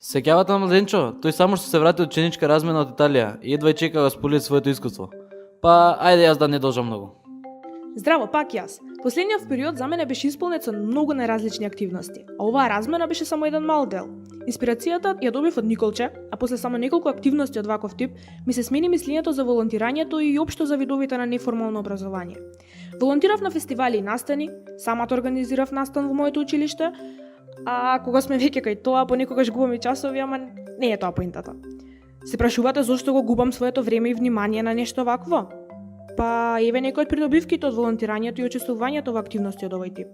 Сеќавате на младенчо, тој само што се врати од ученичка размена од Италија и едва чека да сподели своето искуство. Па, ајде јас да не должам многу. Здраво, пак јас. Последниот период за мене беше исполнет со многу најразлични активности, а оваа размена беше само еден мал дел. Инспирацијата ја добив од Николче, а после само неколку активности од ваков тип, ми се смени мислењето за волонтирањето и општо за видовите на неформално образование. Волонтирав на фестивали и настани, самата организирав настан во моето училиште, а кога сме веќе кај тоа, понекогаш губам и часови, ама не е тоа поинтата. Се прашувате зошто го губам своето време и внимание на нешто вакво? Па еве некои од придобивките од волонтирањето и учествувањето во активности од овој тип.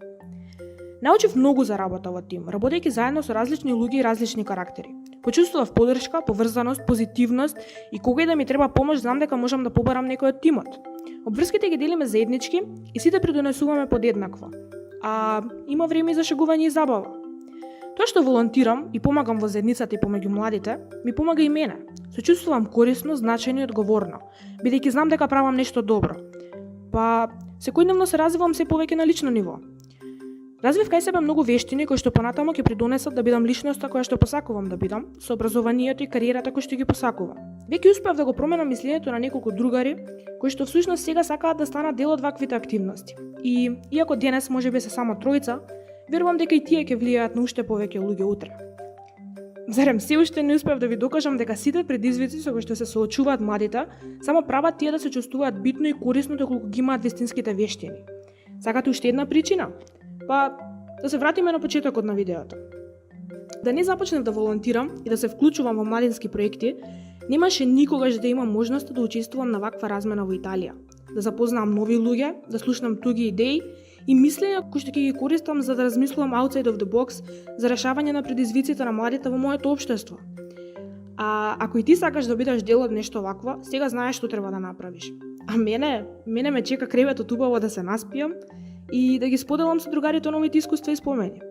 Научив многу за работа во тим, работејќи заедно со различни луѓе и различни карактери. Почувствував поддршка, поврзаност, позитивност и кога и да ми треба помош, знам дека можам да побарам некој од тимот. Обврските ги делиме заеднички и сите придонесуваме подеднакво. А има време и за шегување и забава. Тоа што волонтирам и помагам во заедницата и помеѓу младите, ми помага и мене. Се чувствувам корисно, значајно и одговорно, бидејќи знам дека правам нешто добро. Па, секојдневно се развивам се повеќе на лично ниво. Развив кај себе многу вештини кои што понатамо ќе придонесат да бидам личноста која што посакувам да бидам, со образованието и кариерата кој што ги посакувам. Веќе успеав да го променам мислењето на неколку другари кои што всушност сега сакаат да станат дел од ваквите активности. И иако денес можеби се само тројца, верувам дека и тие ќе влијаат на уште повеќе луѓе утре. Зарем се уште не успеав да ви докажам дека сите предизвици со кои што се соочуваат младите, само прават тие да се чувствуваат битно и корисно доколку ги имаат вистинските вештини. Сакате уште една причина? Па, да се вратиме на почетокот на видеото. Да не започнав да волонтирам и да се вклучувам во младински проекти, немаше никогаш да имам можност да учествувам на ваква размена во Италија, да запознам нови луѓе, да слушнам туги идеи и мислења кои што ќе ги користам за да размислувам outside of the box за решавање на предизвиците на младите во моето општество. А ако и ти сакаш да бидеш дел од нешто вакво, сега знаеш што треба да направиш. А мене ме чека креветот убаво да се наспијам и да ги споделам со другарите новите искуства и спомени.